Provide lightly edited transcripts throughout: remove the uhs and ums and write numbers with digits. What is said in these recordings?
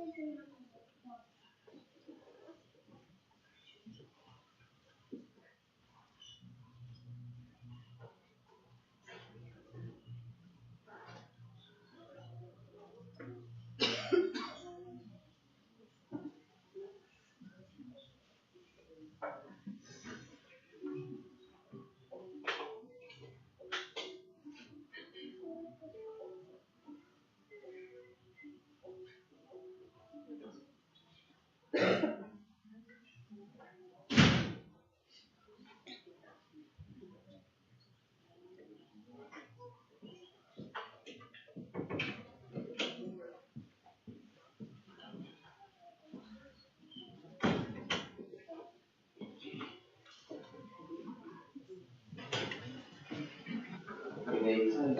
Отца и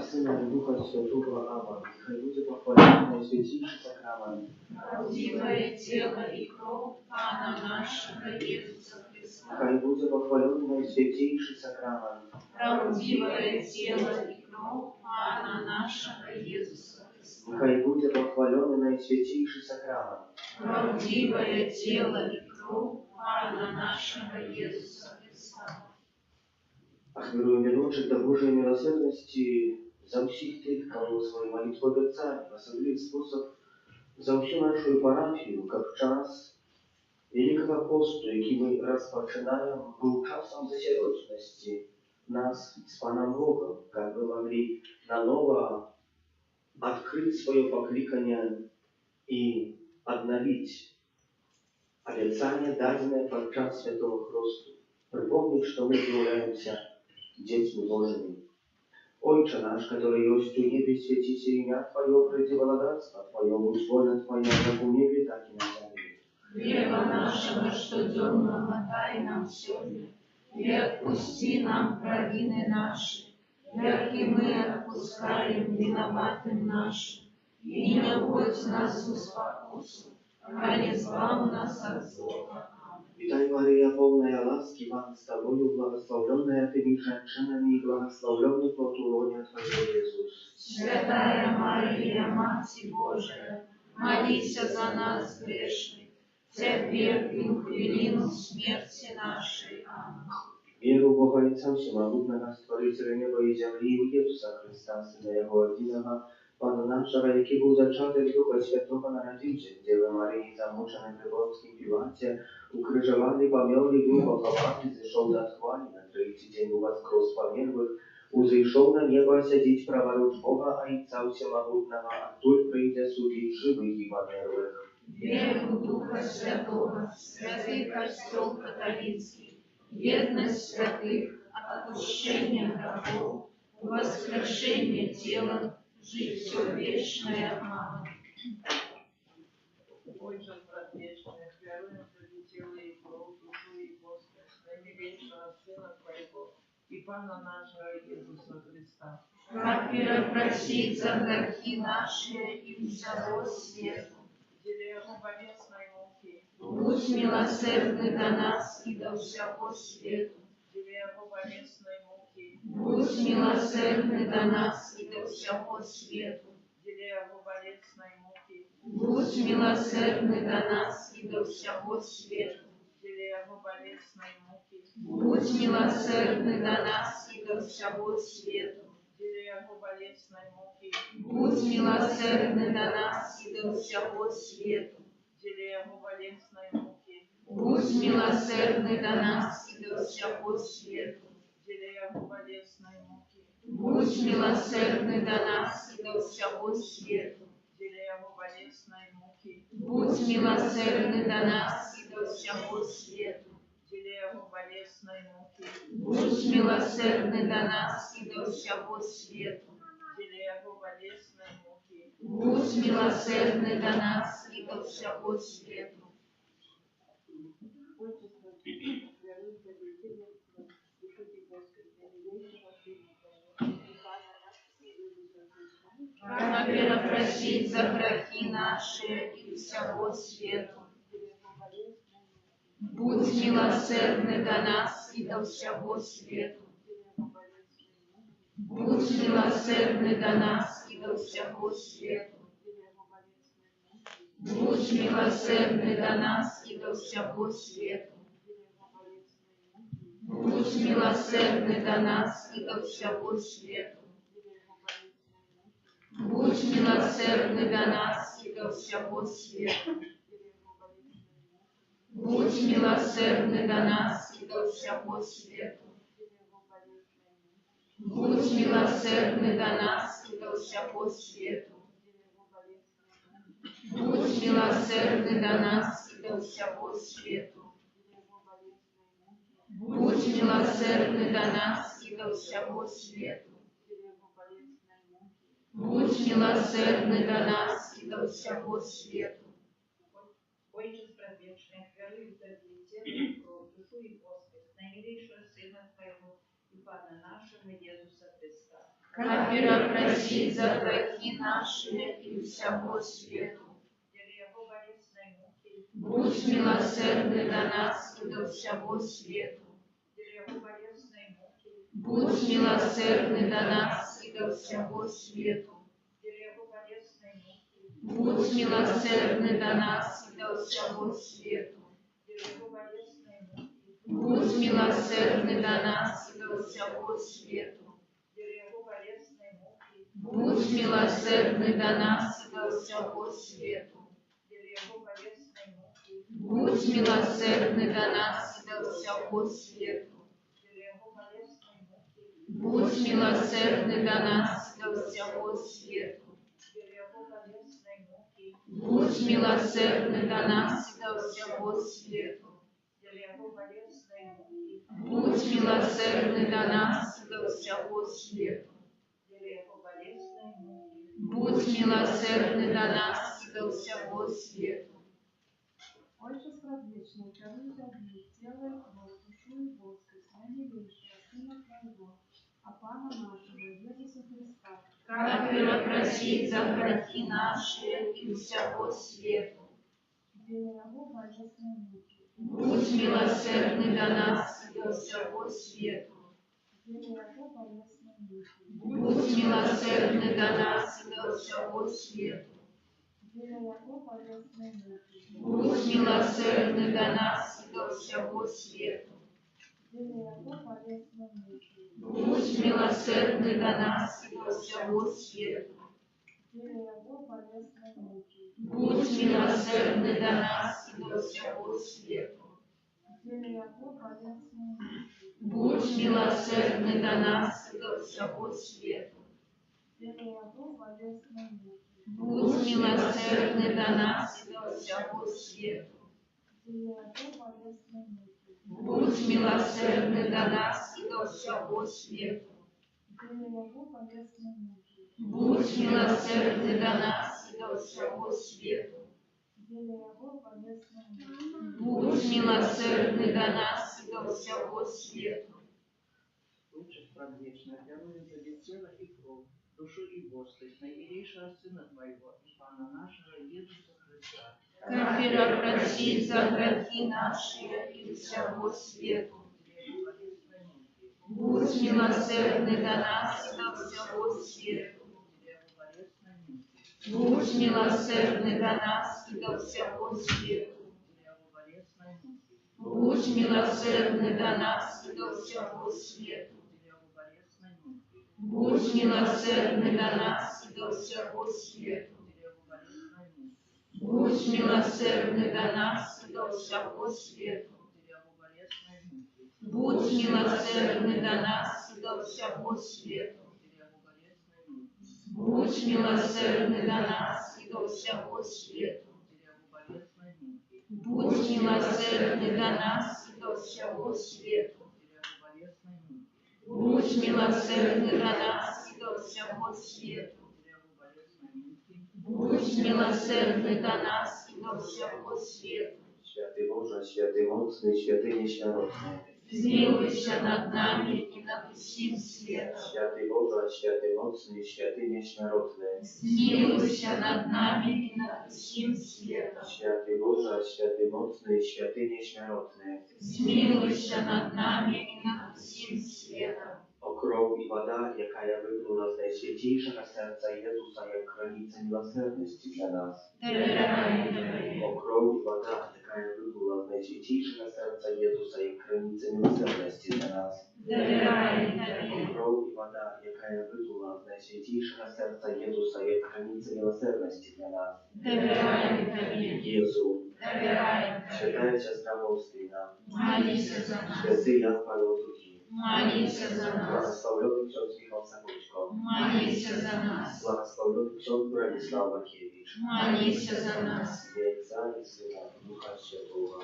Сына и Духа Святого. Аминь. Хай будет похвален наисвятейший сакрамент. Правдивое тело и кровь Пана нашего Иисуса Христа. Хай будет похвален наисвятейший сакрамент. Правдивое тело и кровь Пана нашего Иисуса Христа. Хай будет похвален наисвятейший сакрамент. Правдивое тело и кровь Пана нашего Иисуса Христа. Ахвируем веночек до Божьей милосердности за всех тех, кого своей молитвой Отца в особливый способ за всю нашу парафію, как час Великого посту, який ми розпочинаємо, був часом засерочности нас с Паном Богом, как мы могли наново открыть свое покликание и обновить обещание, данное подчас Святого Христу. Припомнить, что мы являемся детьми Божьими. Отче наш, который есть у небе, светится имя Твое, приди владарство Твое, будь воля Твоя, как у небе, так и на земле. Хлеба нашего, что дневного, дай нам сегодня, и отпусти нам провины наши, как и мы отпускаем виноватым нашим. И не вводь нас в спокусу, а избавь нас от зла. Witaj Maryja, pełna łaski, Pan z Tobою, błogosławiona Ty między żonami i błogosławiony plod łonia Twojego Jezus. Святая Мария, Мать Божия, молись за нас грешных, теперь и в хвилину смерти нашей. Аминь. Wieru w Boga Ojca Wszechmogącego, Stworiciela nieba i ziemi, i w Jezusa Chrystusa, Syna Jego jedynego, Pana naszego, jaki był zaczęty Ducha Świętego, narodził się w Dziewie Maryi, zamuczony w Wyborskiej Piłacie, ukrzyżowany, померли, był pochowany, zeszł do otchłani, na trzeci dzień воскрес померłych, uzejszł na niebo, siedzieć praworucz Boga Ojca Wszechmogącego, a Który przyjdzie судить żywych i померłych. Веру в Духа Святого, святый Костел католицкий, верность святых, отпущение грехов, воскрешение тела, жить все вечное. Аминь. Ой же, брат вечный, веруем в тело и кровь, душу и воскрес, наимилейшего Сына Твоего и Пана нашего Иисуса Христа. Как просить за грехи наши и всего света. Делегу болезной муки, Будь милосердный до нас и до всего света. делегу болезной муки, Будь милосердный до нас и до всего света. делегу болезной муки, Будь милосердный до нас и до всего света. делегу болезной муки, Будь милосердный до нас и до всего света. делегу болезной муки, Будь милосердный до нас и до всего света. делегу болезной муки, Будь милосердный до нас и до всего света. делегу болезной муки, Будь милосердный до нас и до всего света. делегу болезной муки, Будь милосердный до нас и до всего света. делегу болезной муки, Будь милосердный до нас и до всего света. делегу болезной муки, Будь милосердный до нас и до всего света. Как просить за грехи наши и всего света. Будь милосердный до нас и до всего света. Будь милосердный до нас и до всего света. Будь Будь милосердный до нас и до всего света. Будь милосердный до нас и до всего света. Будь милосердный до нас и до всего света. Будь милосердный до нас и до всего света. Будь милосердный до нас и до всего света. Будь милосердный до нас и до всего света. Будь милосердный до нас и до всего света. Будь милосердный до нас и до всего света. Отче предвечный, хвалю за тело, кровь, душу и воскрес, наимилейшего Сына Твоего и Пана нашего Иисуса Христа. Капера просить за грехи наши и всего света. Будь милосердный до нас и до всего света. Будь милосердный до нас и до всего света. Будь милосердный до нас и до всего света. Будь милосердный до нас и до всего света. Будь милосердный до нас и до всего света. Будь милосердный до нас и до всего света. Будь милосердный до нас и до всего света. Будь милосердный до нас и до всего света. Будь милосердный до нас и до всего света. Будь милосердный до нас и до всего света. Отче предвечный, хвалю за тело и кровь, душу и воскрес, наимилейшего Сына Твоего, а Пана нашего Иисуса Христа. Капера просить за грехи наши и всего света. Будь милосердный до нас и до всего света. Будь милосердный до нас и до всего света. Будь милосердный до нас и до всего света. Будь милосердный до нас и до всего света. Будь милосердный до нас и до всего света. Будь милосердный до нас и до всего света. Будь милосердный до нас и до всего света. Будь милосердный до нас и до всего света. Будь милосердный до нас и до всего света. Будь милосердный до нас и до всего света. Отче предвечный, хвалю за тело и кровь, душу и воскрес, наимилейшего Сына Твоего и Пана нашего Иисуса Христа. Капера просить за грехи наши и всего света. Будь милосердный до нас и до всего света. Будь милосердный до нас и до всего света. Будь милосердный до нас и до всего света. Будь милосердный до нас и до всего света. Будь милосердный до нас и до всего света. Будь милосердный до нас и до всего света. Будь милосердный до нас и до всего света. Будь милосердный до нас и до всего света. Будь милосердный до нас и до всего света. Будь милосердный до нас и до всего света. Święty Boże, święty mocny, święty nieśmiertelny. Zmiłuйся над нами и над всем светом. Święty Boże, święty mocny, święty nieśmiertelny. Zmiłuйся над нами и над всем светом. Święty Boże, święty mocny, święty nieśmiertelny. Zmiłuйся над нами и над всем светом. O krov i вода, яка я виплила з найсвятішого серця Ісуса, як границя милосердності для нас. Даруй, вода, якая вибула з найсвятішого серця Єзуса, як криниця милосердності для нас. Довіряю тобі. Кров і вода, яка вибула з найсвятішого серця Єзуса, як криниця милосердності для нас. Довіряю тобі. Єзу, Довіряю тобі. святая сестра Фаустина, Молися за нас. святий Ян Павло II, Молися за нас. благословлений ksiądz Michał Sakuczko, Молися за нас. благословлений ksiądz Bronisław Bakiewicz, Молися за нас. w imię Ojca i Syna i Ducha Świętego.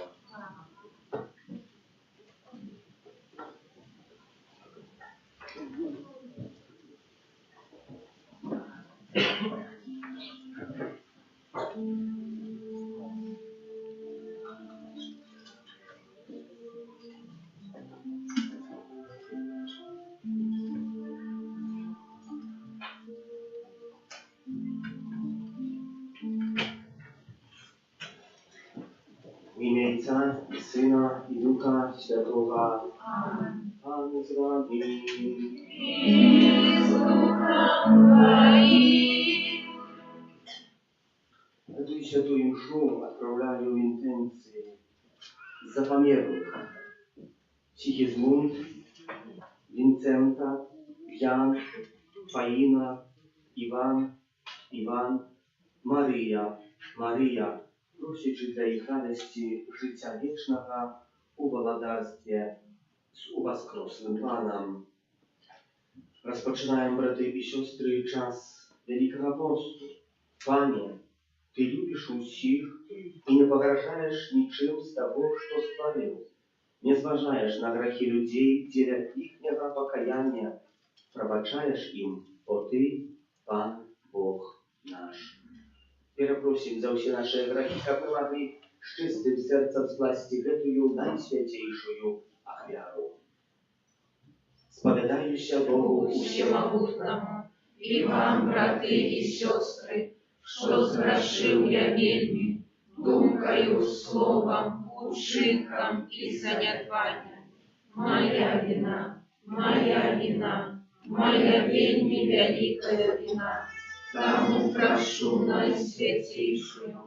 W imię Ojca i Syna i Ducha Świętego. Amen. Pan z wami. I z duchem Twoim. Эту святую мшу отправляю в интенции за померлых. Сигизмунд, Винцента, Ян, Фаина, Іван, Марія, просячи для їх радості життя вічного у володарстві з увоскреслим Паном. Розпочинаємо, брати і сестри, час Великого посту. Пане, Ты любишь усіх и не погрожаешь ничем с того, что створил. Не зважаешь на грехи людей, деля ихнего покаяния, пробачаешь им, о Ты, Пан Бог наш. Перепросим за все наши грехи, как мы могли с чистым сердцем скласти эту наисвятейшую ахвяру. Споведаюся Богу Всемогутному, і вам, брати і сестри, що зграшив я вельми, думкою, словом, учинком і занятванням. Моя вина, моя вельми великая вина. Тому прошу найсвятейшую,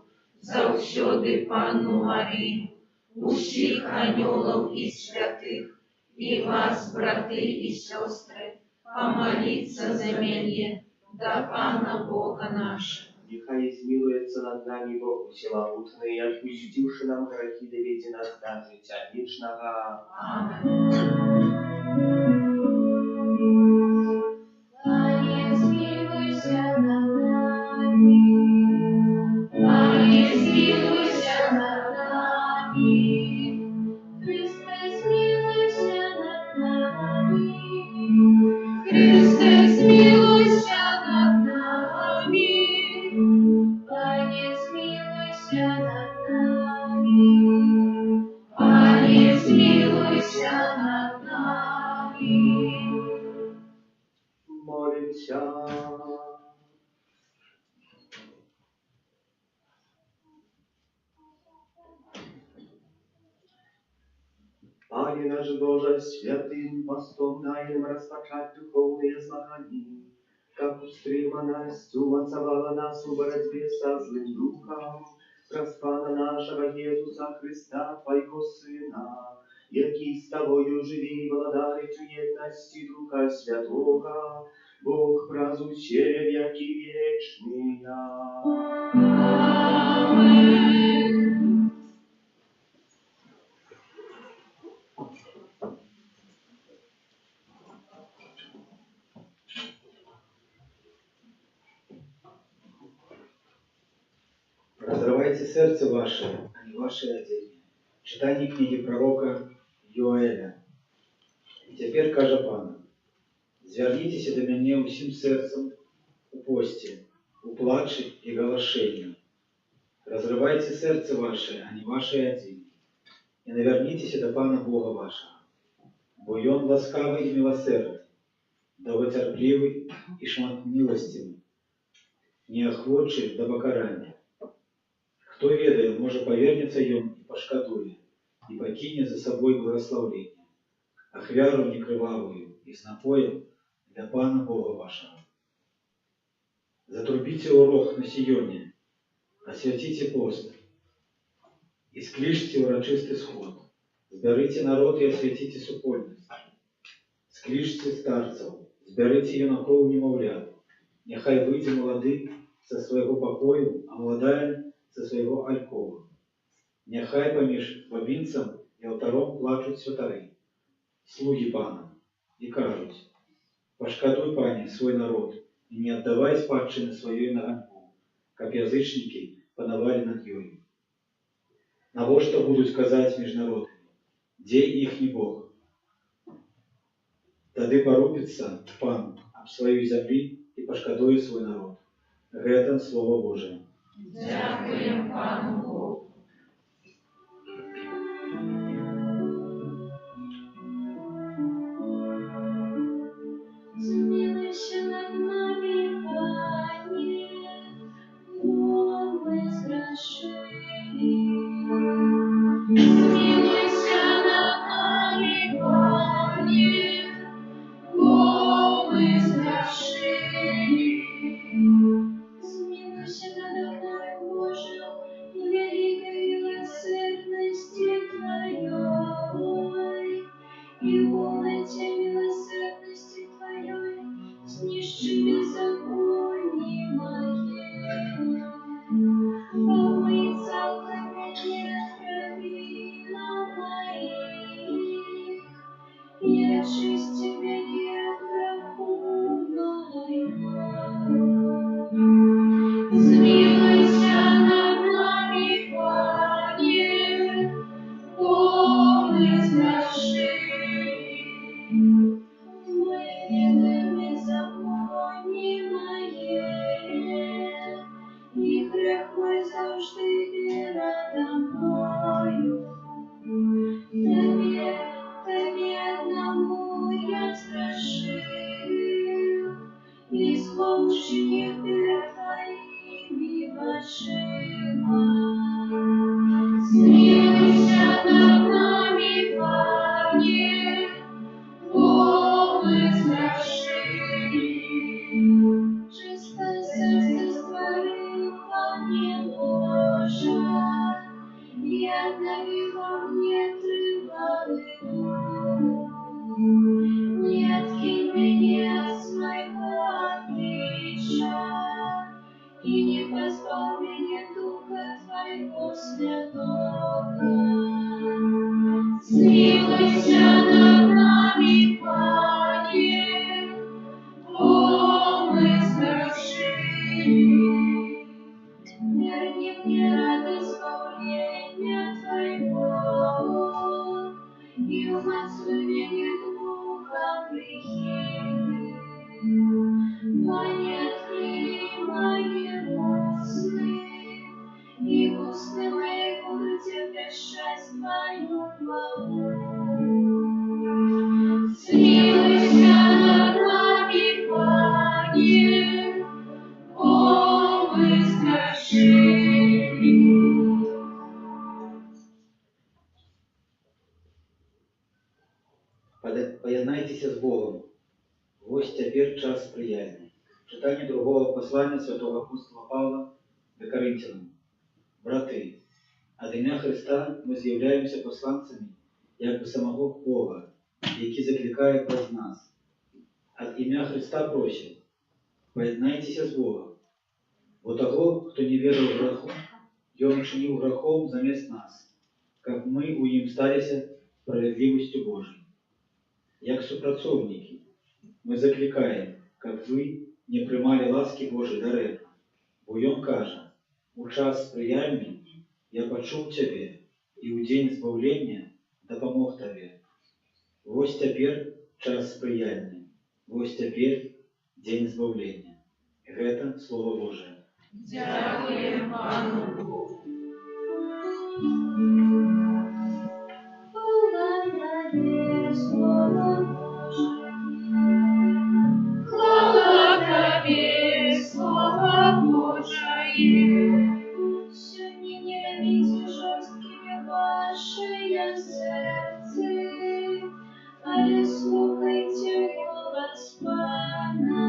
завсёды Панну Марію, усіх аньолов і святих, і вас, брати і сестри, помолиться за мене до Пана Бога нашего. Нехай змилуется над нами Бог всемогутный, и отпустивши нам грехи, доведи нас до життя вічного. Амен. Пане, змилуйся над нами. Пане, змилуйся над нами. Христе, змилуйся над нами. Христе, змилуйся над нами. Пане, змилуйся над нами. Пане, змилуйся над нами. Молимся. Пане наш Боже, святым постом дай нам распочать духовные змагания, как устреманность умацовала нас в борьбе со злым духом, праз Пана нашего Иисуса Христа, Твоего Сына, який с Тобою живи и владарит в едности Духа Святого, Бог празуще веки вечные. Амен. Разрывайте сердце ваше, а не ваше одение. Читание книги пророка Йоэля. І тепер каже Пан: зверніться до мене усім серцем у пості, у плачі і галашенні. Разрывайте сердце ваше, а не ваше одение. И навернитесь до Пана Бога вашего, бо Он ласкавый и милосердный, довготерпливый и шматмилостивый, неохвотчий до покарания. Хто ведає, може повернеться йому і пошкодує, і покине за собою благословлення, ахвяру некривавую і з напоєм для Пана Бога вашого. Затрубите урок на Сионе, освятите пост, І склічце урачисты сход. Збярыце народ і асвяціце супольнасць. Склічце старцаў, збярыце юнакоў немаўлят. Няхай выйдзе малады са свайго пакою, а маладая са свайго алькова. Няхай паміж бабінцам і алтаром плачуць святары, слугі пана, і кажуць: пашкадуй, пане, свой народ, і не аддавай спадчыны сваёй на ганьбу, каб язычнікі панавалі над ёй. Навошта будуць казаць між народамі: дзе іхні Бог? Тады парупіцца пан аб сваёй зямлі і пашкадуе свой народ. Гэта Слово Божие. Дякуємо Пану Богу. Змилуйся над нами, Пане, бо ми згрішили. Змилуйся над нами, Пане, бо ми згрішили. Змилуйся надо мной, Боже, в великой милосердности Твоей, и в полноте милосердности Твоей снищи беззаконие мое. Помыться в камне кровина моих, и очисти меня от греху моего. Змилуйся над нами, Пане, бо ми згрішили. Мы ведаем беззаконие мое, и грех мой завжди передо мною. Тебе одному я згрішив, и зло вчинив перед Твоими очима. Змилуйся над нами, Пане, бо ми згрішили. Чистое сердце створил Пане Боже, и обнови во мне тревожный дух. Не откинь меня от своего обличия, и не позбавь меня Духа Твоего Святого. Змилуйся над нами, Пане, бо ми згрішили. Верни мне радость избавления Твоего, и умацуй меня Духом прихильным. Пане, открой мои устны, и устны мои будут обещать Твою хвалу. Змилуйся над нами, Пане, бо ми згрішили. Поєднайтеся з Богом. Ось тепер час сприяння. Читання другого послання святого апостола Павла до Коринтянам. Брати, від ім'я Христа ми з'являємося посланцями якби самого Бога, який закликає через нас. Від ім'я Христа просим, поєднайтеся з Богом. Бо того, хто не вірив в греху, Ён учинив грехом замість нас, як ми у їм сталися справедливостью Божией. Як супрацовники, мы закликаем, как вы не приймали ласки Божией даремно. Бо Ён каже: у час сприяльний я почув тебе, і у день збавлення допомог тобі. Ось тепер час сприяльний, ось тепер день збавлення. Гэта Слово Божие. Дякуємо Пану Богу. Хвала Тобі, Слово Божие. Хвала Тобі, Слово Божие. Сьогодні не робіть жорсткими ваше серце, але слухайте голос Пана.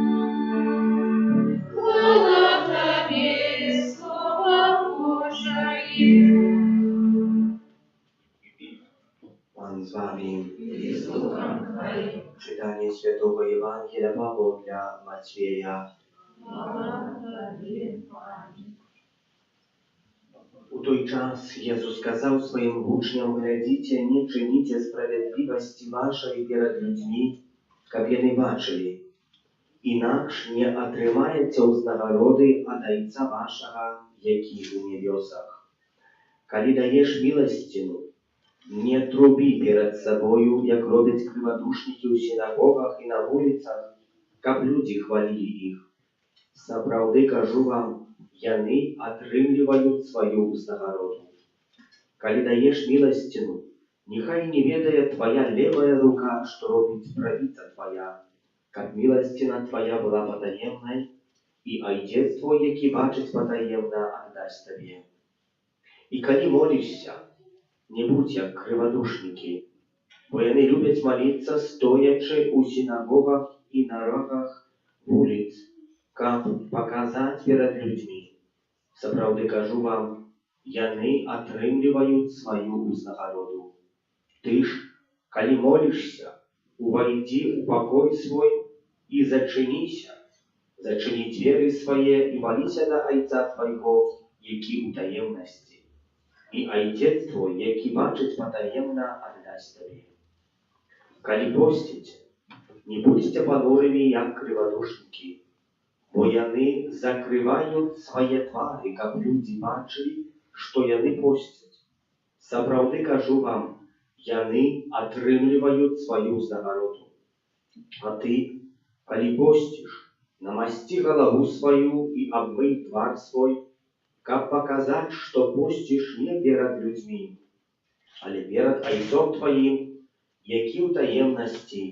Хвала Тобі, Слово Божие. вами. и с Духом Твоим. Читание Святого Евангелия Павла для Матфея. Слава Тобі, Пане. У той час Єсус сказав своїм учням: «Глядите, не чините справедливості вашої перед людьми, каб яны бачили. Інакш не атрымаеце ўзнагароды ад Айца вашага, які ў небёсах. Калі даеш міласціну, не трубі перед сабою, як робяць крывадушнікі ў сінагогах і на вуліцах, каб людзі хвалілі іх. Сапраўды кажу вам, яны атрымліваюць сваю ўзнагароду. Калі даеш міласціну, нехай не ведае твая левая рука, што робіць правіца твая, каб міласціна твая была патаемнай, і Айцец твой, які бачыць патаемна, аддасць табе. І калі молішся, не будь як крывадушнікі, бо яны любяць маліцца, стоячы ў сінагогах і на рогах вуліц, каб паказаць перад людзьмі. Сапраўды кажу вам, яны атрымліваюць сваю ўзнагароду. Ты ж, калі молішся, увайдзі ў пакой свой і зачыніся, зачыні дзверы свае і маліся да Айца твайго, які ў таемнасці. І Айцец твой, які бачыць патаемна, аддасць табе. Калі посціце, не будзьце панурымі, як крывадушнікі, бо яны закрываюць свае твары, каб людзі бачылі, што яны посцяць. Сапраўды кажу вам, яны атрымліваюць сваю ўзнагароду. А ты, калі посціш, намасці галаву сваю і абмый твар свой, каб паказаць, што посціш не перад людзьмі, але перад Айцом тваім, які ў таемнасці,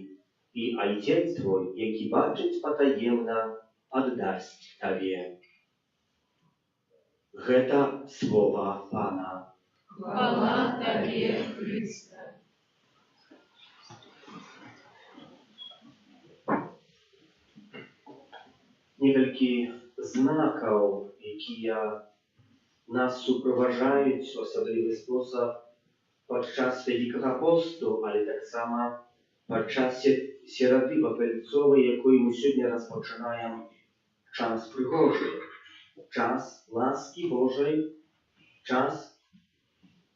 і Айцец твой, які бачыць патаемна, аддасць табе». Гэта слова Пана. Хвала Тобі, Христе. Некалькі знакаў, якія нас суправаджаюць у асаблівы спосаб падчас Вялікага посту, але таксама падчас серады папяльцовай, якой мы сёння распачынаем час прыгожы, час ласкі Божай, час,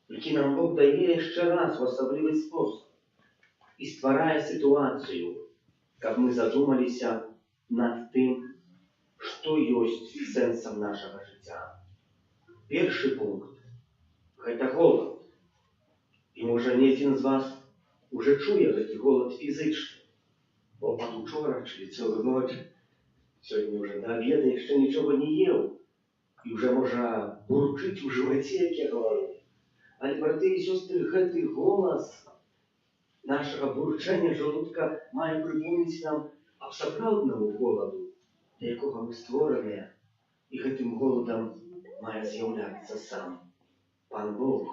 які нам Бог дае яшчэ раз у асаблівы спосаб і стварае сітуацыю, каб мы задумаліся над тым, што ёсць сэнсам нашага жыцця. Першы пункт – гэта голад. І можа не адзін з вас уже чуе гэты голад фізычны, бо пазаўчора ці цэлую ноч, сёння ўжо да абеда яшчэ нічога не еў, і ўжо можа бурчыць у жываце, як я гавару. Але, браты і сёстры, гэты голас нашага бурчання жалудка мае прыпомніць нам аб сапраўднаму голаду, для якога мы створаныя, і гэтым голадам мае з'яўляцца сам Пан Бог.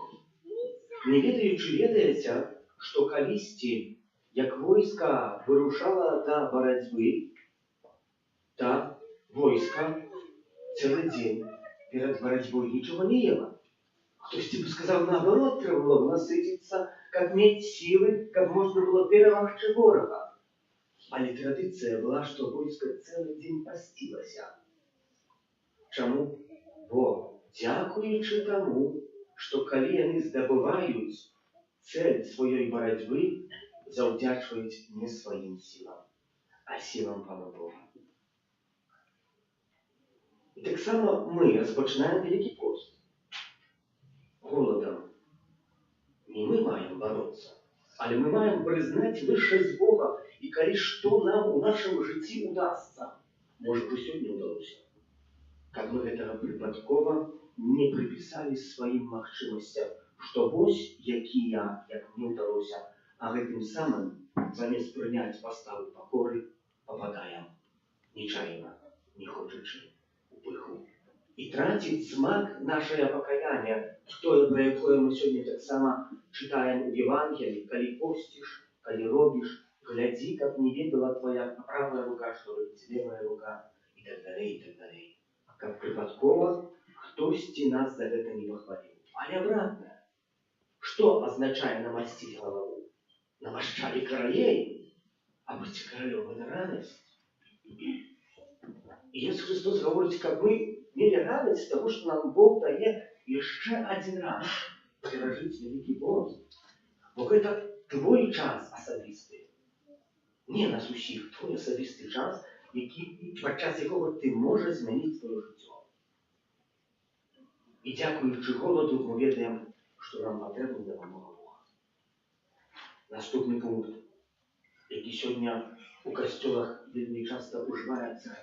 Не ведаючы ведаеце, што калісьці, як войска вырушала да барацьбы, так войска цэлы дзень перад барацьбой нічога не ела. Хтосьці бы сказаў, наадварот, трэба было насыціцца, каб мець сілы, каб можна было перамагчы ворага. Але традыцыя была, што войска цэлы дзень пасцілася. Чаму? Бо, дзякуючы таму, што калі яны здабываюць цэль сваёй барацьбы, заўдзячваюць не сваім сілам, а сілам Пана Бога. І таксама мы распачынаем Вялікі пост. Голадам не мы маем бароцца, але мы маем прызнаць вышэсць Бога, і калі што нам у нашым жыцці удасца, можа, б сёння ўдалося, каб мы гэтага прыпадкова не прыпісалі сваім магчымасцям, што вось які я, як мне ўдалося, а гэтым самым, замест прыняць паставу пакоры, пападаем нечаянна, не хочучы у пыху. І траціць смак нашае пакаяння, тое, пра якое мы сёння таксама чытаем у Евангеліі: калі посціш, калі робіш, глядзі, каб не ведала твая правая рука, што робіць левая рука, і так далей, і так далей. Каб прыпадкова хтосьці нас за гэта не пахваліў. Але абратна, што азначае намасціць галаву? намашчалі каралей, а быць каралём — это радасць. І Ісус Христос гаворыць, каб мы мелі радасць з таго, што нам Бог дае яшчэ адзін раз перажыць вялікі пост. Бо гэта твой час асабісты. Не нас усіх, твой асабісты час, падчас якога ты можаш змяніць сваё жыццё. І дзякуючы голаду мы ведаем, што нам патрэбна дапамога Бога. Наступны пункт, які сёння у касцёлах вельмі часта ўжываецца,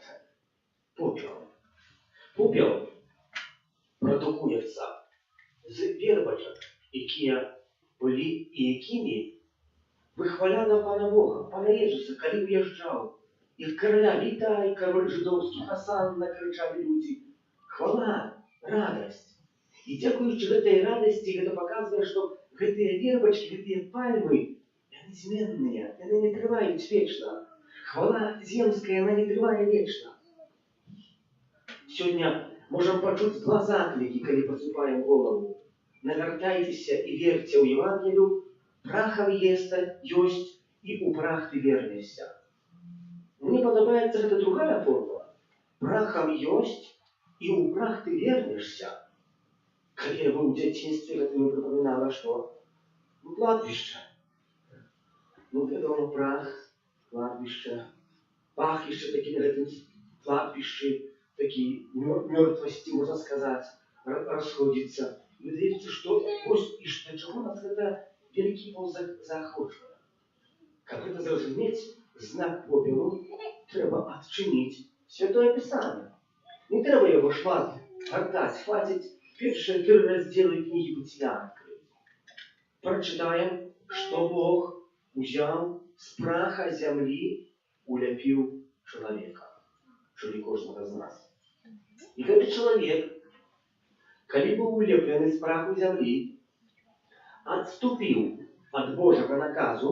попел. Попел прадукуецца з вербачак, якія былі і якімі выхваляла Пана Бога, Пана Jesуса, калі уязджаў. І караля вітай, король жидовскі, асанна, крычалі людзі. Хвала, радасць. І дзякуючы гэтай радасці, гэта паказвае, што гэтыя вербачкі, гэтыя пальмы, яны зменныя, яны не трываюць вечна. Хвала земская, яна не трывае вечна. Сёння можам пачуць два заклікі, калі пасыпаем голову. Навяртайцеся і верце ў Евангелію, прахам ёсць і ў прах ты вернешся. Мне падабаецца гэта другая форма. Прахам ёсць і ў прах ты вернешся. Калі я быў у дзяцінстве, гэта мне прыпамінала, што? Кладбішча. Вядома, прах, кладбішча. Пах яшчэ такі на гэтым кладбішчы, такі мёртвасці, можна сказаць, расходзіцца. Выдаецца, што вось і да чаго нас гэта вялікі пост заахвочвае. Каб гэта зразумець, знак попелу трэба адчыніць Святое Пісанне. Не трэба яго шмат гартаць, хваціць першыя 3 раздзелы кнігі Быцця адкрыць. Прачытаем, што Бог узяў з праха зямлі, уляпіў чалавека, чулі кожнага з нас. І гэты чалавек, калі быў улеплены з праху зямлі, адступіў ад Божага наказу,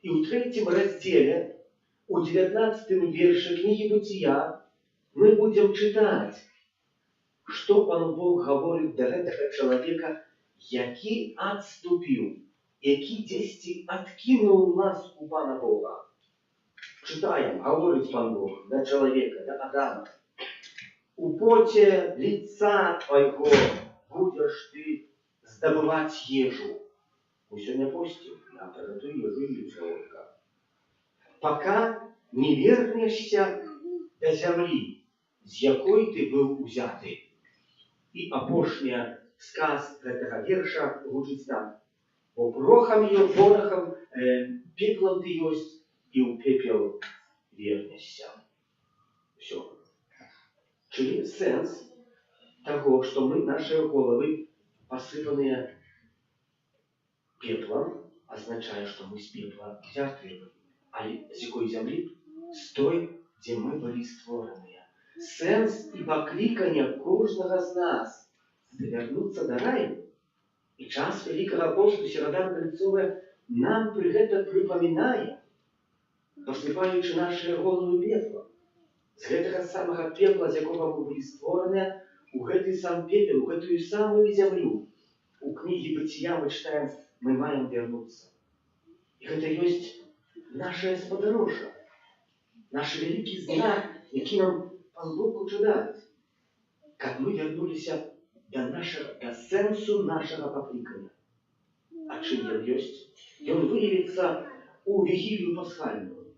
і ў 3 раздзеле, у 19 вершы кнігі Быцця, мы будзем чытаць, што Пан Бог гаворыць да гэтага чалавека, які адступіў, які дзесьці адкінуў ласку Пана Бога. Чытаем, гаворыць Пан Бог да чалавека, да Адама. У поце лица твайго будзеш ты здабываць ежу. Мы сёння посцім, а пра гэтую ежу і гаворка. Пака не вернешся да зямлі, з якой ты быў узяты. І апошняя сказ гэтага верша гучыць так: бо порохам, пеплам ты ёсць, і ў пепел вернешся. Всё. Чылі сэнс таго, што мы, нашыя головы, пасыпаныя пеплам, азначае, што мы з пепла взятыя. Але з якой зямлі? З той, дзе мы былі створаныя. Сэнс і паклікання кожнага з нас вярнуцца да раю. І час Вялікага посту Серада Крыльцовая нам пры гэта прыпамінае, пасыпаючы нашыя головы пеплам. З гэтага самага пепла, з якога мы былі створаныя, у гэты сам пепел, у гэтую самую зямлю. У кнігі Быцця мы чытаем, мы маем вярнуцца. І гэта ёсць наша спадарожжа, наш вялікі знак, які нам Пан Бог хоча даць, каб мы вярнуліся да сэнсу нашага паклікання. А чым ён ёсць? Ён выявіцца у вігілію пасхальную,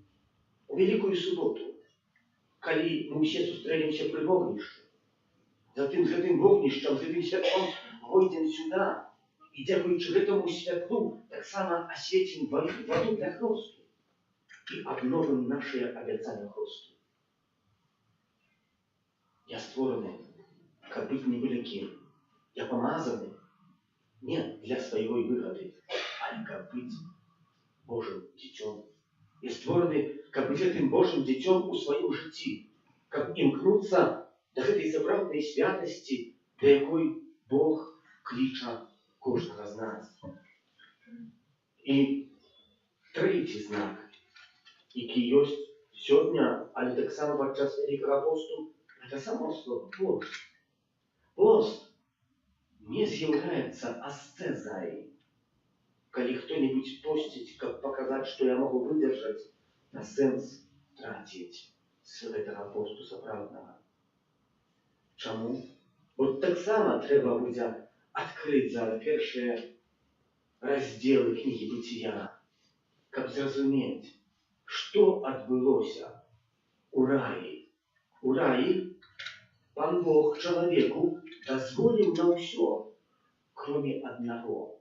у Вялікую суботу, калі мы ўсе сустрэнемся пры вогнішчы. Затым з гэтым вогнішчам, з гэтым святлом пойдзем сюда і дзякуючы гэтаму святлу таксама асвецім ваду для хросту і абновім нашыя абяцанні хросту. Я створаны, каб быць невеликім. Я помазаны не для сваёй выгоды, але каб быць Божым дзіцём. Я створаны, каб быць гэтым Божым дзіцём у сваім жыцці, каб імкнуцца да гэтай сапраўднай святасці, да якой Бог кліча кожнага з нас. І трэці знак, які ёсць сёння, але таксама падчас Вялікага посту, гэта само слово пост. Пост не з'яўляецца асцезай, коли кто-нибудь постить, как показать, что я могу выдержать, на сенс тратить с этого посту справедного. Чому? От так само треба буде відкрити зараз перші розділи книги Бытия, как зрозуміти, що відбулося у раї. У раї Пан Бог человеку дозволил на все, кроме одного.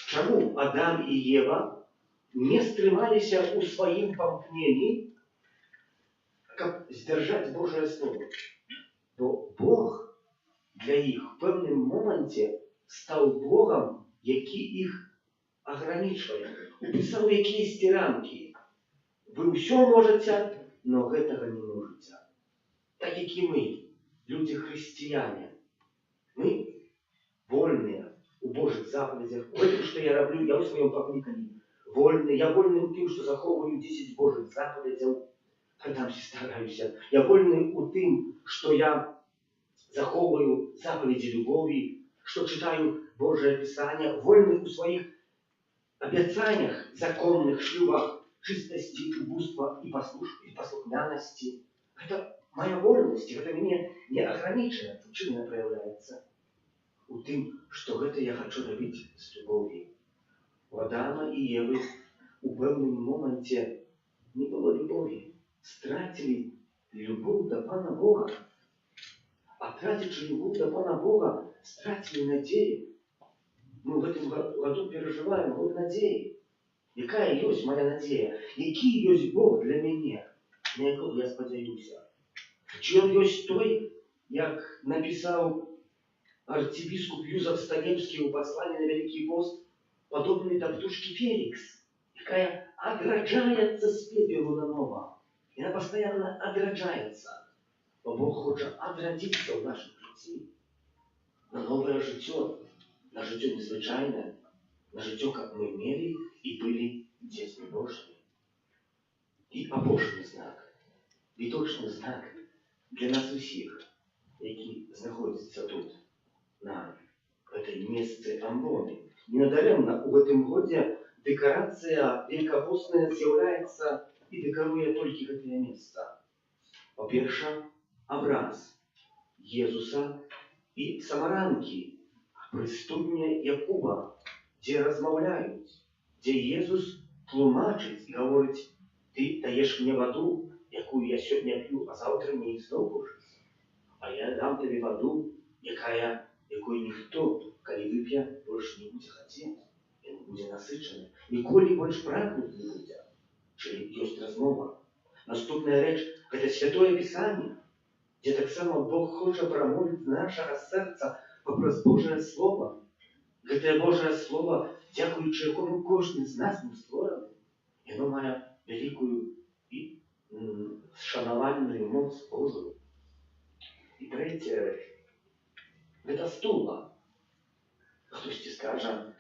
Чому Адам и Ева не стремались у своим помкнении, как сдержать Божие Слово? То Бог для их в певному моменті став Богом, який їх ограничує, уписав якісь рамки. Ви все можете, но этого не можете. Так як і ми, люди християне, мы вольные у Божьих заповедях. В этом, что я роблю, я у своем покликании вольный. Я вольный у тем, что заховываю 10 Божьих заповедей, когда все стараюсь. Я вольный у тем, что я заховываю заповеди любови, что читаю Божие Писание. Вольный у своих обещаниях, законных шлюбах, чистости, убийства и послухняности. Это моя вольность, это меня не ограничено. В чем она проявляется? У тем, что это я хочу робить с любовью. У Адама и Евы у певному моменте не было любови. Стратили любовь до Пана Бога. А тративши любовь до Пана Бога, стратили надею. Мы в этом году переживаем год надеи. Какая есть моя надея? Який есть Бог для меня, на якого я сподіваюся? Чи он есть той, як написал архиепископ Юзеф Станевский у послания на Великий пост, подобный до птушки Феликс, какая отраджается с пепелу на ново. И она постоянно отраджается. Но Бог хочет отродиться в нашем житті. На новое життя, на життя незвичайне, на життя, как мы имели и были детьми Божьими. И побожний знак, віточний знак для нас усіх, які знаходяться тут, на этой месте амбони. Ненадаремно у этом годе декорация великопостная з'являється і декорує тільки це місце. По-перше, образ Єзуса і самаранки, пристудня Якуба, де розмовляють, де Єзус тлумачить і говорить: ти даєш мені воду, яку я сьогодні п'ю, а завтра не знову будеш. А я дам тобі воду, якої ніхто, коли вип'є, більше не буде хотіти, і не буде насичений. Ніколи більше прагнути не буде. Чи є розмова. Наступна річ – це Святое Писання, де так само Бог хоче промовити з нашого серця попри Божє Слово. Це Божє Слово, дякуючи якому кожен з нас був створений. І воно має велику і шанувальну моць Божу. І третя річ – це стула. Хтось скаже,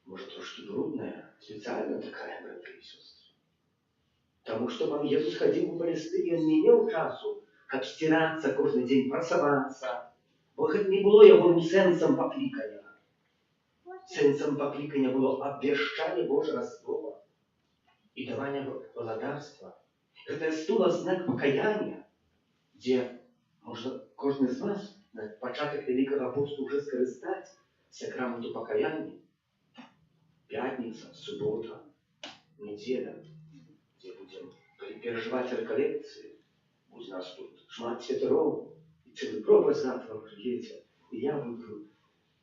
може трошки брудная, специально такая, братья и сестры. Потому что вам Иисус ходил в Палестине, он не имел часу, как стираться каждый день, просоваться. Бо это не было его сенсом покликания. Сенсом покликания было обвещание Божьего Слова и давание благодарства. Это стула знак покаяния, где можно каждый из вас на початок Великого Поста уже скористать сакраменту покаяния. Пятница, суббота, неделя, где будем переживать реколлекции. У нас тут шмат святеров, и целый проповедь завтра приедете. И я буду,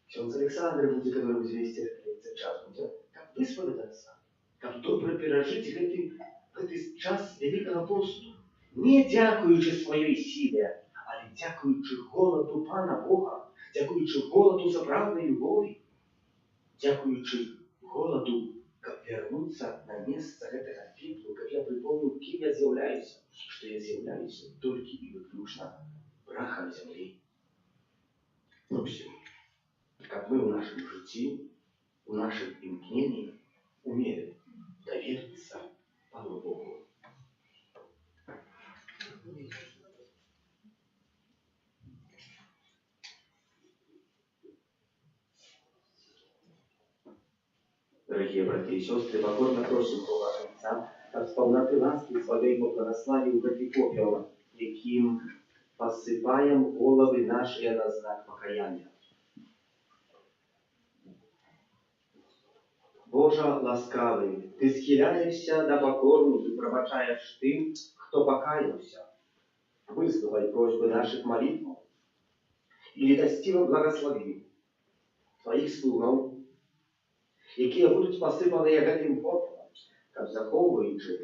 Ксенц Александр будет, который будет вести реколлекции час. Как высвободиться, как добре пережить этот час Великого Посту. Не дякуючи своей силе, але дякуючи голоду Пана Бога, дякуючи голоду за правдой любові, дякуючи голоду, как вернуться на место этого пепла, как я припомнил, кем я являюсь, что я являюсь только и выключно прахом земли. Ну все. Как мы в нашем житті, в нашем имкнении умели довериться Пану Богу. Дорогие братья и сестры, покорно просим Бога Отца, как с полноты ласки своей благословил гэты попел, яким посыпаем головы наши на знак покаяния. Боже ласкавый, Ты схиляешься до покорных и пробачаешь тем, кто покаялся. Выслухай просьбы наших молитв и летостиво благослови Твоих слугов, якія будуть посипані гэтым попелом, каб захоўваючы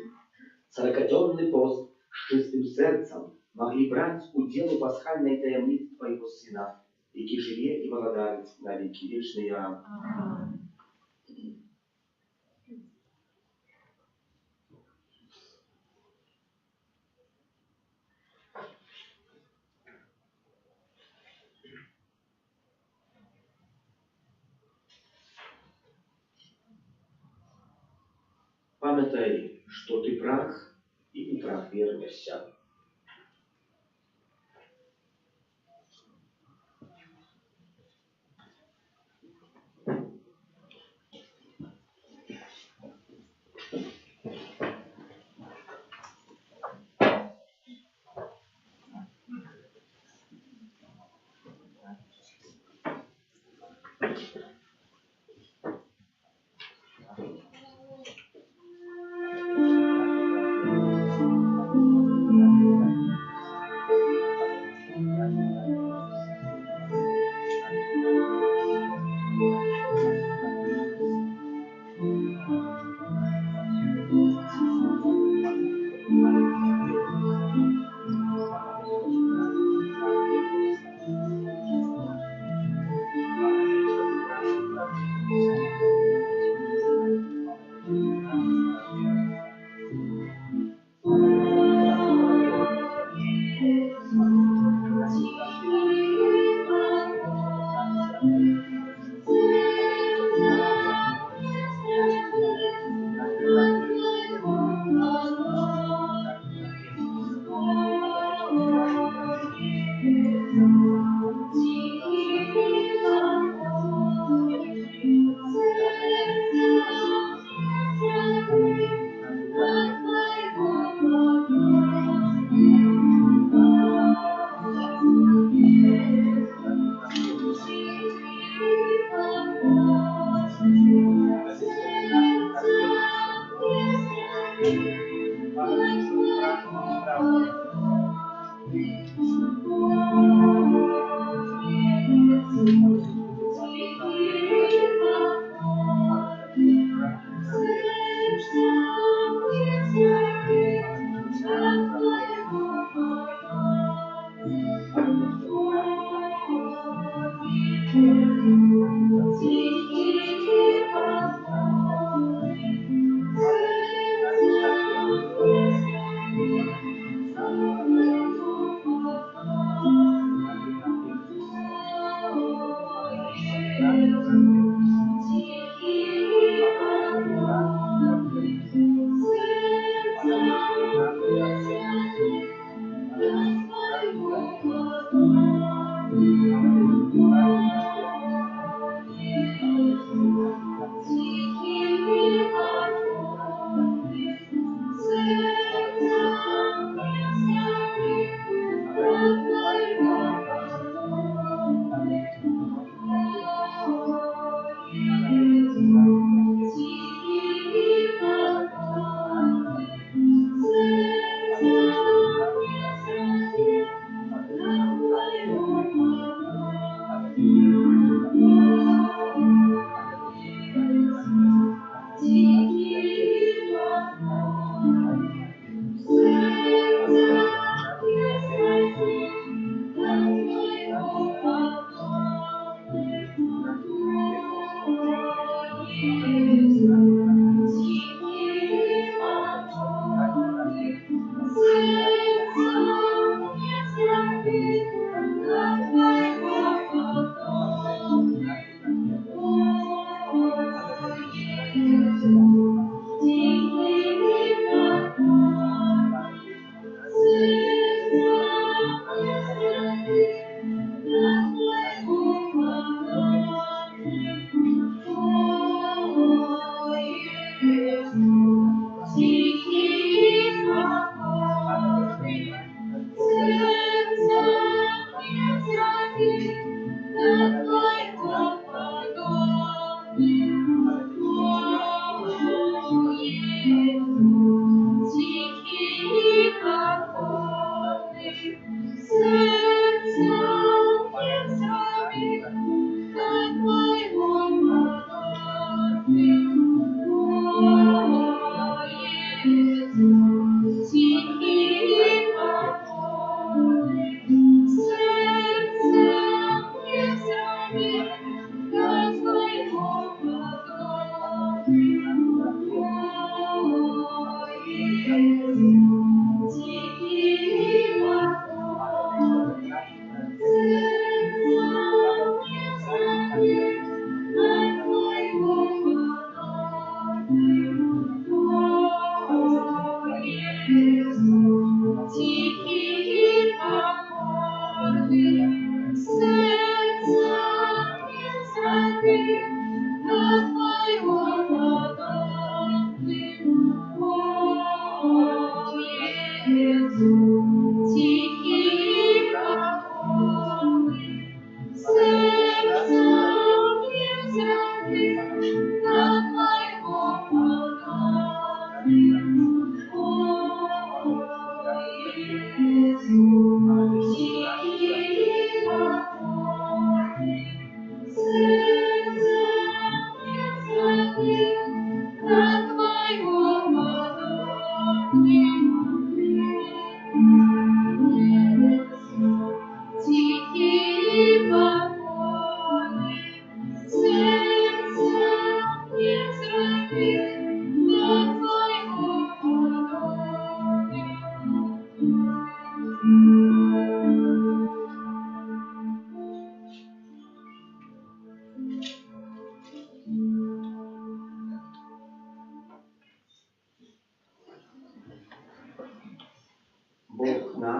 40-дзённы пост з чыстым сэрцам, могли браць удзел у пасхальнай таямніцы Твайго Сына, які жыве і валадарыць на векі вечныя. Памятай, што ты прах і у прах вернешся.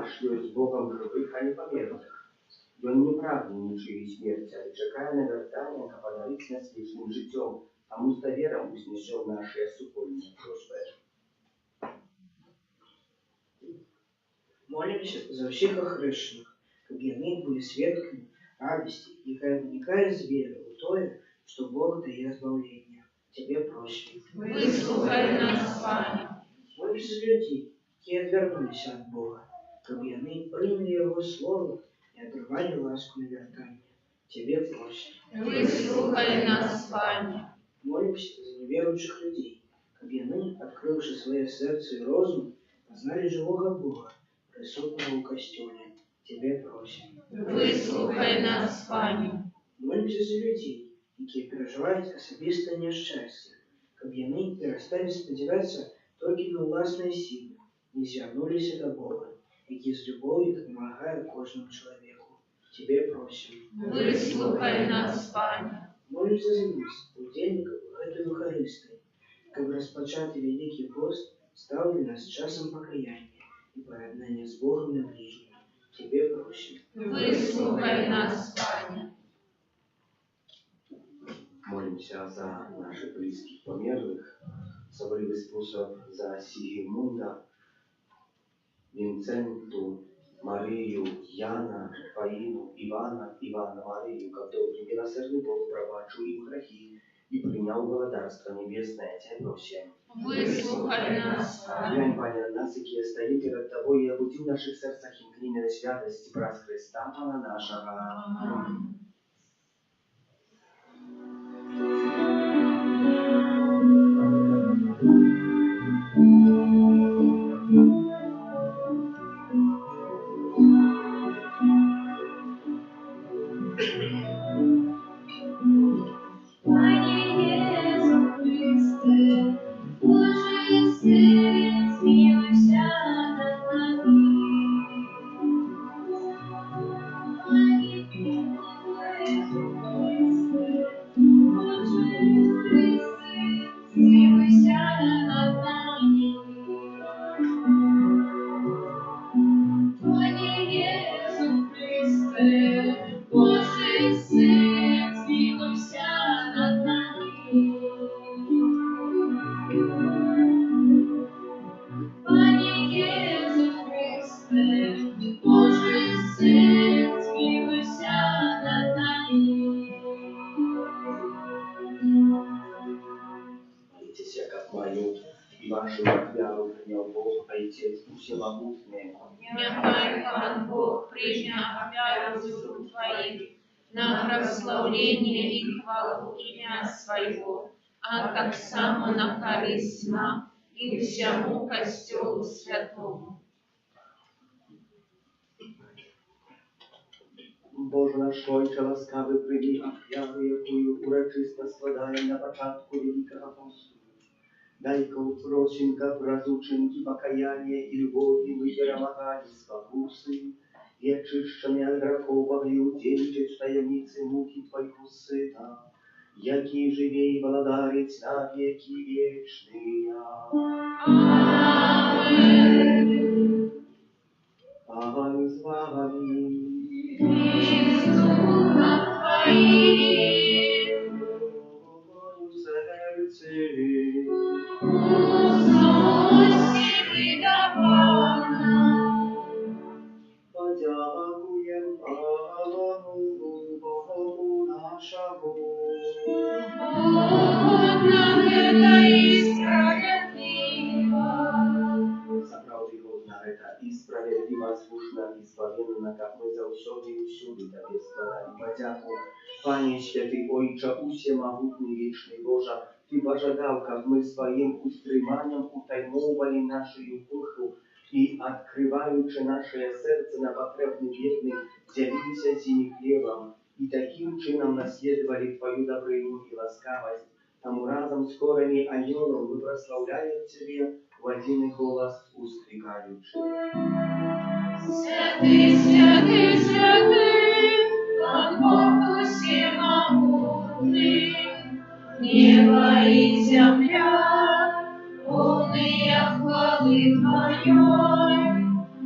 наш есть Богом живых, а не померлых. И он не прагне ничьей смерти, а чекая навертания, как подарить нас вечным житем, а мы с довером уснесем наши супольные прошлое. Молимся за всіх охрещених, щоб вони були свідками радості, яка виникає з віри у тое, що Бог дає збавлення. Тебе просим. Выслухай нас, Пане. Молимся за людей, які відвернулися від Бога, щоб вони прийняли Його Слово і отривали ласку навертання. Тебе просим. Выслухай нас, Пане. Молимся за неверуючих людей, щоб вони, відкривши своє серце і розум, познали живого Бога, присутного у костюле. Тебе просим. Выслухай нас, Пане. Молимся за людей, які переживають особисте нещастя, щоб вони перестали сподіватися тільки на власні сили, і звернулися до Бога, який з любов'ю допомагає кожному чоловіку. Тебе просим. Выслухай нас, Пане. Молимся за нас, удельников этой Евхаристии, щоб розпочати Великий пост став для нас часом покаяння и поjednання с Богом на ближнем. Тебе просим. Выслухай нас, Пане. Молимся за наших близких померлых, особливий спосіб за Сигизмунда, Винценту, Марию, Яна, Фаину, Ивана, Марию, который милосердный Бог пробачил им грехи и принял благодарство небесное. Тебя просим. Выслухай нас, Пане. Глянь, Пане, на нас, які стоим перед Тобой, и обуди в наших сердцах имкнение святости праз Христа, Пана нашего. Аминь. Молитесь, как мою и вашу веру принял Бог, Отец Всемогутный. Нехай Пан Бог прийме офяру з рук Твоих на прославление и хвалу имя Своего, а так само на користь нам и всему Костелу Святому. Боже наш Отче ласкавий, прийми офяру, якою урочисто складаємо на початку Великого посту. Дай-ка упросим, как разученки покаяния и любові мы перемагали спокусы, и очищені от грехов могли удельничать в таємниці муки Твоего Сына, який живе и владарить на веки вечные. Аминь. Пан с вами. И с Духом Твоим. Усости Пана. Подякуем Пану Богу нашему. Угодно это и справедливо. Справді годна это и справедливо, слушна и славенна, как мы завсёды и всюди Тебе складаем подяку. Пане Святый Ойче, усемогутный вечный Боже, Ты пожадал, как мы своим устреманием утаймовали нашу душу и, открываючи наше сердце на потребный бедный, делились сим хлебом, и таким чином наследовали Твою добрыню и ласкавость. Тому разом с хорами ангелов мы прославляем Тебе в один голос ускрикаючи. Святый, святый, святый, Пан Бог всемогутный, небо и земля, полные хвалы Твоей,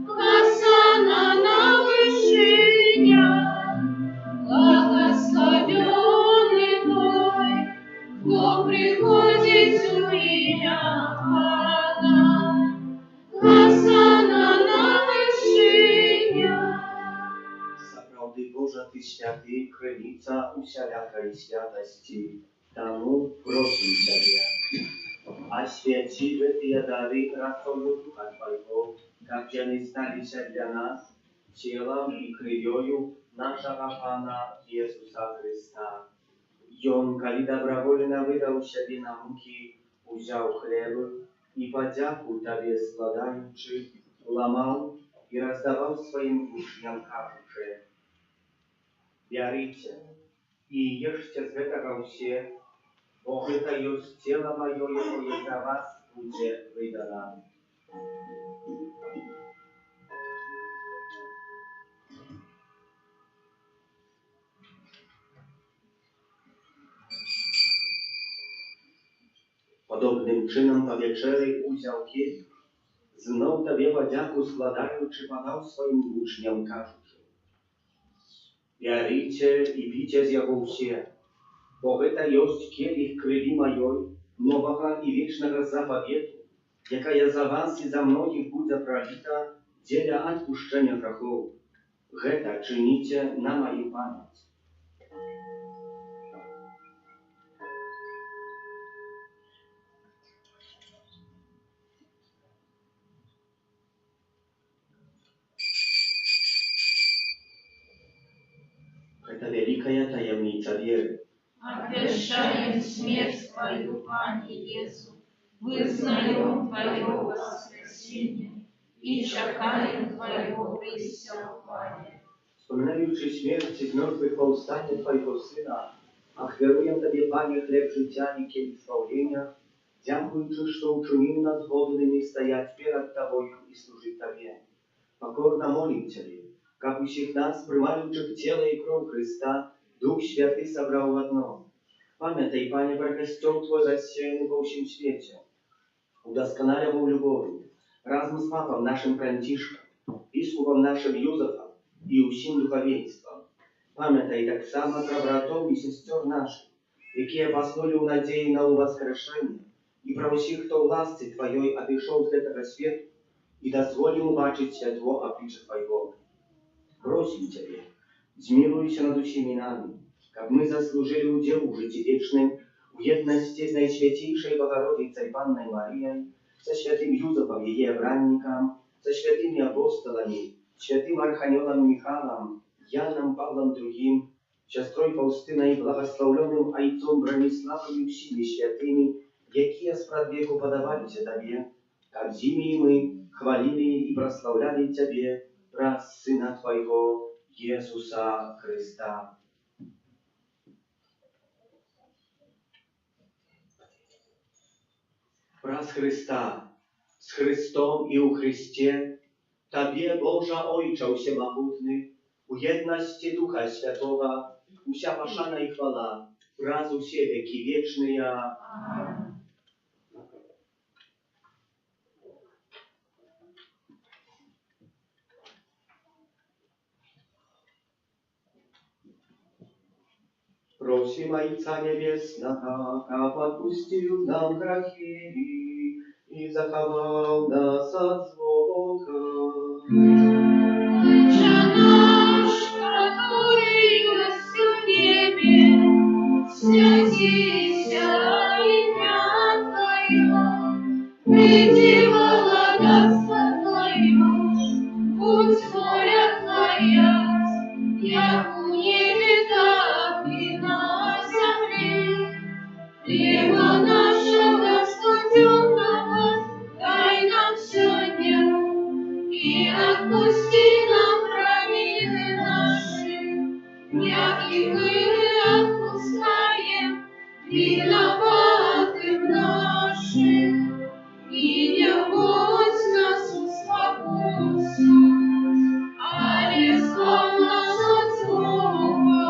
глаза бо приходить у ім'я Пана, Ласана на вершиня. Сапраўды Божа, Ты святы, крыніца усялякай святасці. Таму просім Цябе, освяти гэтыя дары расою Духа Твайго, каб яны сталіся для нас целом і крывёю нашага Пана Jesúsa Христа. Ён, калі добровольно выдаў сябе на мукі, узяў хлеб і падзяку Табе складаючы, ламаў і раздаваў сваім вучням, кажучы: «Бярыце і ешце з гэтага ўсе, бо гэта ёсць цела маё, якое за вас будзе выдана». Podobnym czynem po wieczery uziął kielich, znów Tobie podziaku składający podał swoim uczniom, każąc: «Bierzycie i picie z jego wsie, bo to jest kielich krwi mojej, nowego i wiecznego zapowietu, jaka ja za was i za mnogich będzie prolita dla odpuszczenia grzechów. Гэта czynicie na moją pamięć». Это великая таємниця віри. Обвещаем смерть Твою, Пане Иисус, вызнаем Твое воскресение и чекаем Твоего прийстя в хвале. Wspominający śmierć z mертвых powstanie Twojego Syna, ахвяруем Тебе, Panie, хлеб życia i kielich zbawienia, dziękując, że uczynił nas godnymi стоять перед Тобою и служить Тебе. Покорно молим Ciebie, как усіх нас, приймаючи тіло і кров Христа, Дух Святий собрав в одно. Пам'ятай, Пане, про костел Твой рассеянный во всем свете. Удосконаливай в любови, разом с Папом нашим Франтишком, Біскупом нашим Юзефом и усім духовенством. Пам'ятай так само про братов и сестер наших, які поснули в надії на воскрешення, і про усіх, хто в ласці Твоей отошел з этого света, и дозволим убачить святво обличия Твоего. Просим Тебе, змилуйся над усіми нами, как мы заслужили удел в житті вечным, в едности с Наисвятейшей Богородицей Панной Марией, со святым Юзефом ее обранником, со святыми апостолами, святым Архангелом Михаилом, Яном Павлом II, сестрой Фаустиной, благословленным Отцом Брониславом и всеми святыми, якие спрадвеку подавались Тебе, как зими мы хвалили и прославляли Тебе, раз Сына Твоего, Иисуса Христа. Раз Христа, с Христом и у Христе, Тебе, Божа Ojcze Всемогутny, у едности Духа Святого, уся пошана и хвала, раз у все веки вечные. Аминь. Просим Отца Небесного, как отпустил нам грехи и заховал нас от злого. Отче наш, который есть в небе, святися имя Твое, приди во благодатство Твое, будь воля Твоя, як у небе, так и на земле. Хлеба нашего ежедневного дай нам сегодня, и отпусти нам провины наши, як и мы отпускаем виноватым нашим. И не вводь нас в искушение, але избавь нас от злого.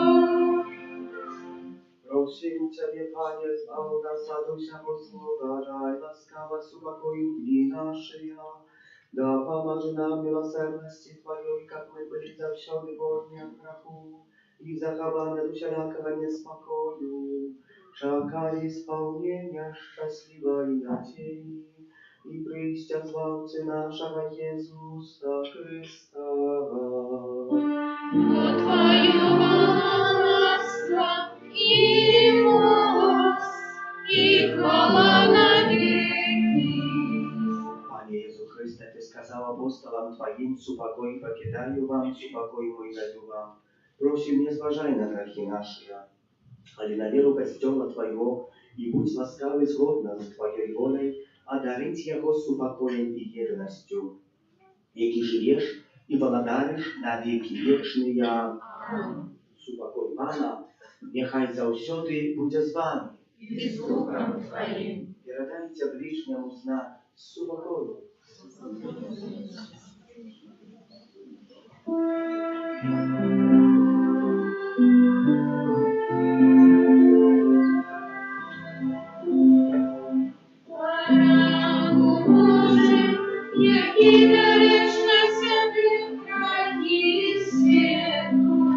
Просим Ciebie, Panie, zbaw nas od всякого злого, рай ласкаво супокою дни наши. Да помажи нам милосердности Твоей, как мы были завсёды вольны от греху, и захованы от всякого неспокою, czekali spełnienia szczęśliwej nadziei i przyjścia Zbawcy naszego Jezusa Chrysta. Bo Twoje bogactwo i moc, i chwała na wieki. Panie Jezu Chryste, Ty skazał apostolam Twoim, supokój покидаю вам, supokój mój dаю вам. Просим, не зважай на грехи наши, але на веру костела Твоего, и будь ласкавый згодно с Твоей волей, одарить его супокоем и верностью, яки живешь и владаешь на веки вечные. Супокой Пана, нехай завсёды буде з вами. І з Духом Твоїм. Передайте ближнему знак супокою. Хвалу Божий, який береш на себе краї світу,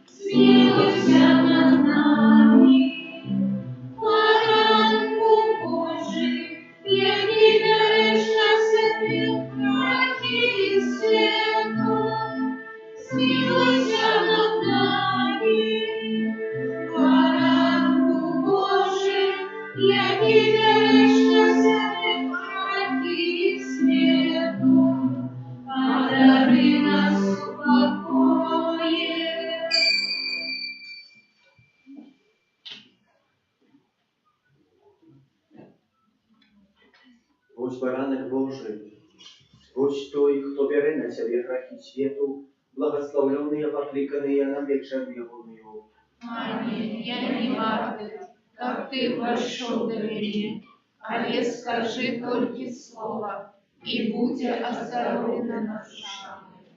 змилуйся над нами. Хвалу Божий, який береш на себе краї світу, змилуйся над нами. Хвалу Божий, який береш на себе краї світу, подари нас упокоєм. Ось баранок Божий, ось той, хто бере на себе грехи світу, благословленные, покликанные на вечернюю волною. Аминь. Я не варта, как ты вошел до меня, але скажи только слово, и будь оздоровлена душа моя.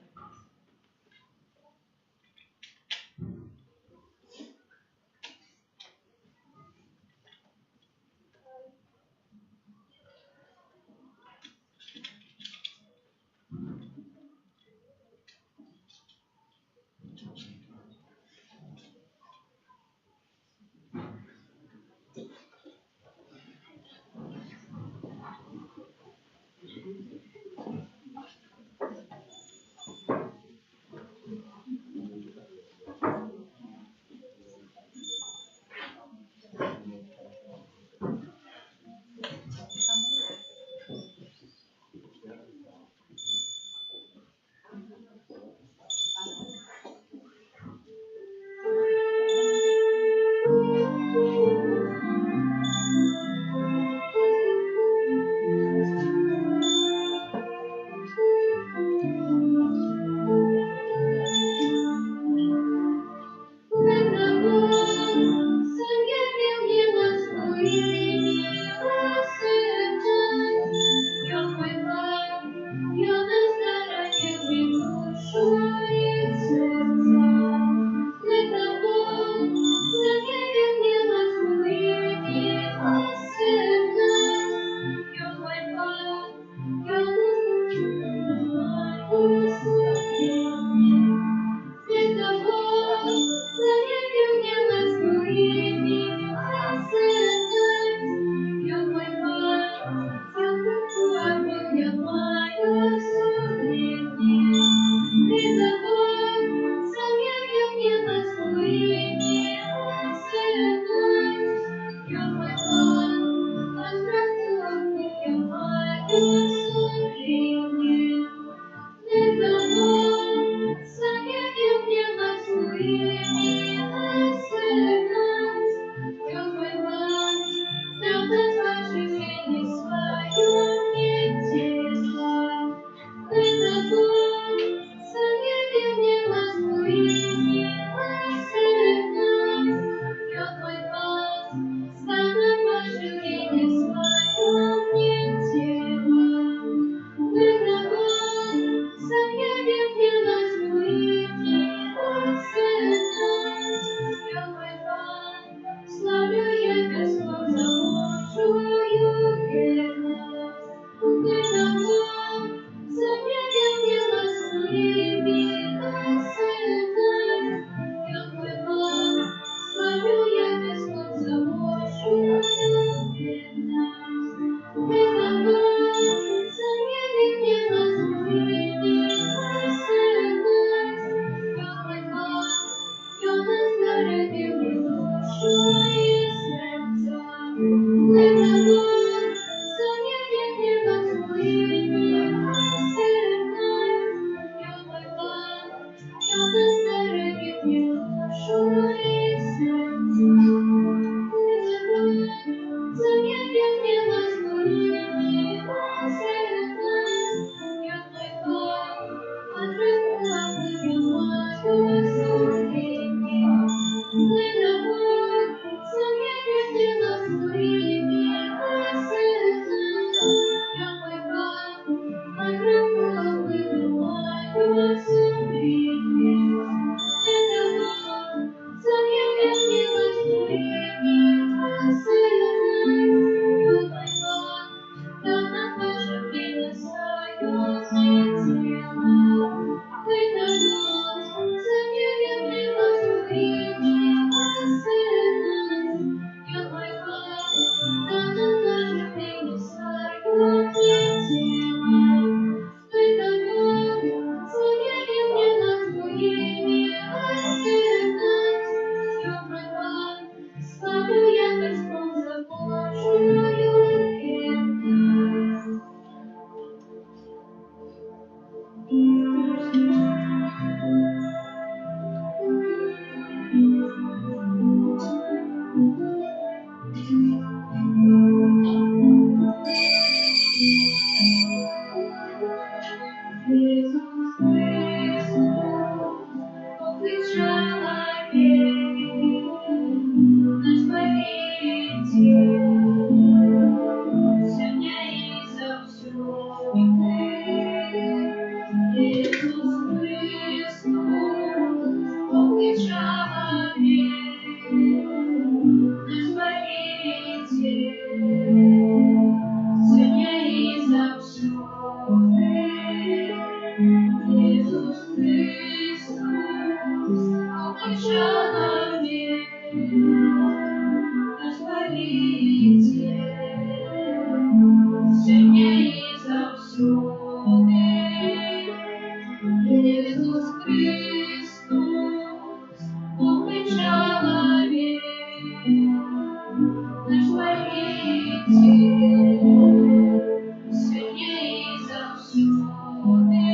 сильней за всюди.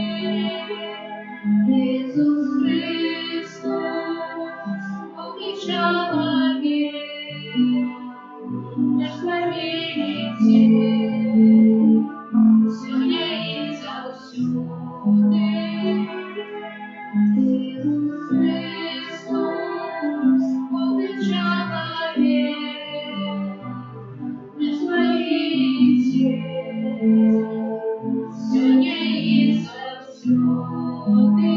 Иисус Христос, Божий человек, наш Спаситель, сильней за всюди. Иисус Христос, Божий человек, наш Спаситель, сильней за всюди.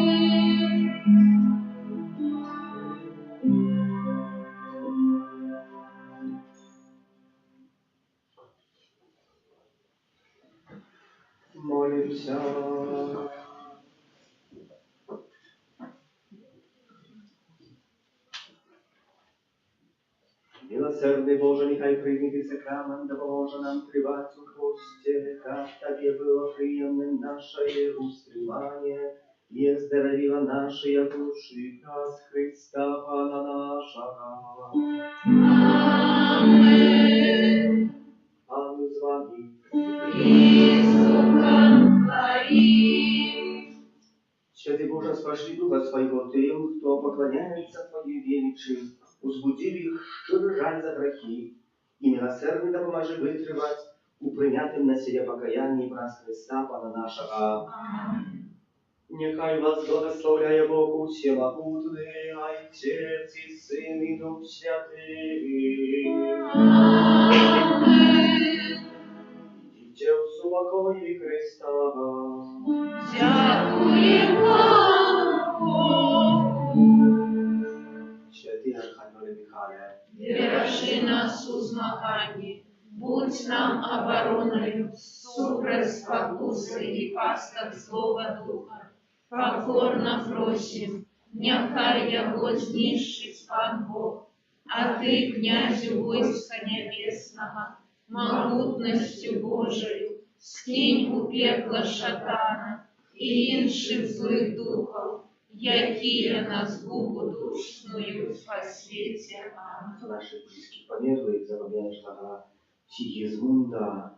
Молимся. Милосердный Боже, нехай приймет сакрамент, да поможе нам тривать у Христе, как Тебе было приемлем наше устремление, и оздоровила наши души, нас Христа Пана нашего. Amen. Пан с вами. И с Духом Твоим. Святый Боже, спошли Духа Своего тем, кто поклоняется Твоей величи, узбудили их щиро жаль за грехи, и милосердный да поможи вытривать у принятым на себе покаянии праз Христа Пана нашего. Нехай вас благословляє Бог Всемогутний, Отец и Сын и Дух Святый. Amen. Идите в супокое Христа. Дякуємо Богу. Святий Архангеле Михайле, Держи нас у змаганні, будь нам обороною, супроть спокуси і пасток злого духа. Покорно просим, нехай його знищить Пан Бог, а ти, князю войска небесного, могутностью Божию, скинь у пекла шатана і інших злих духов, які на згубу душную по свете. Аминь. za naszych bliskich pamiętnych, za pamiętnego Sigismunda,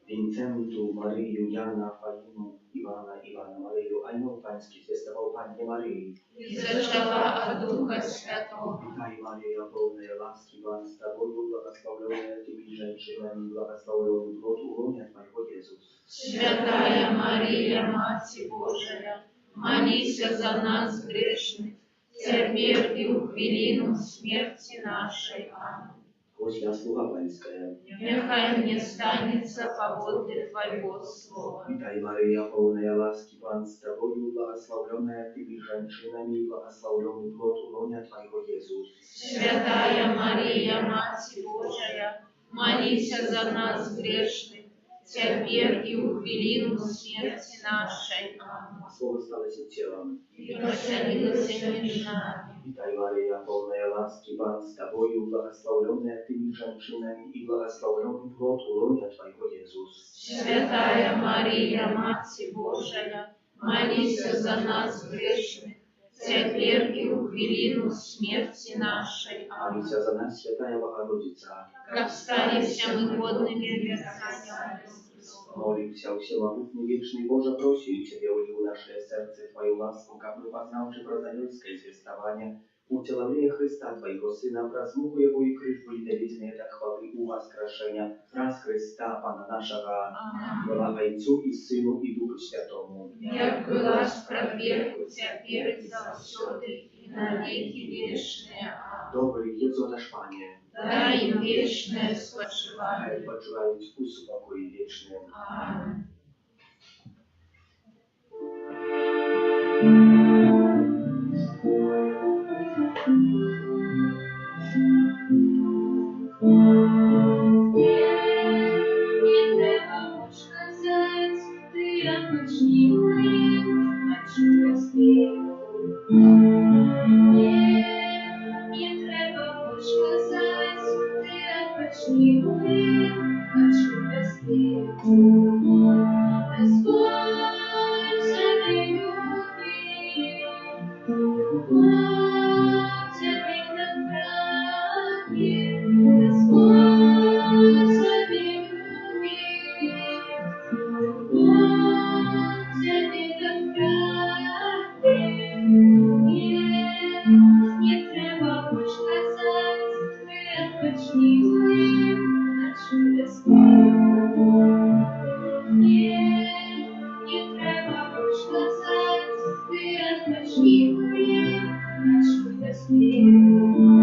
Wincentu, Maryju, Jana, Falinu, Iwana, Maryju, Anioł Pański, zwiastował Pannie Maryi. И зачала от Духа Святого. Witaj Maryjo, pełna łaski, Pan z Tobą, błogosławiona Tymi żeńczynami, błogosławiony plod łonia Twojego Jezus. Святая Мария, Мать Божия, молись за нас грешных, теперь и в хвилину смерти нашей. Аминь. Głoś ja słucha Pańskie. Нехай мне станется по воде Твоего Слова. Witaj Maryjo, pełna łaski, Pan z Tobą, błogosławiona Tymi żeńczynami, błogosławiony plod łonia Twojego Jezus. Святая Мария, Мать Божия, молись за нас грешных, теперь и в хвилину смерти нашей. Аминь. Słowo stało się ciałem. И поселился между нами. Witaj Maryja, pełna łaski, Pan z Tobą, błogosławiona Tymi żeńczynami i błogosławiony plod łonia Twojego Jezus. Святая Мария, Мать Божия, молись за нас грешных, теперь и в хвилину смерти нашей. Аминь. Молися za nas, Święta Bogorodica. Как стались мы годными обетования Христова. Молимся, Всемогутний Wieczny Boże, prosi Ciebie, ulił nasze serce Twoją łaską, aby poznawszy prozaielskie zwiastowanie, ucieleblenie Chrysta, Twojego Syna, wraz muku Jego i krzyż byli dowiedzione tak chwały u waskraszenia, wraz Chrysta, Pana naszego, chwała Ojcu i Synu i Duchu Świętemu. Jak была справедливу теперь и завсёды, и на веки вечные. Аминь. Dobry Jezu nasz Panie, Дай им вечное niechaj спочивание. odpoczywają w spokoju wiecznym. Аминь. Не треба уж казать, ты отпочни мне, хочу я спеть. Не треба уж казать, ты отпочни мне, хочу я спеть. Господь тебя любит, Бог тебя так прагнет, Господь Господи.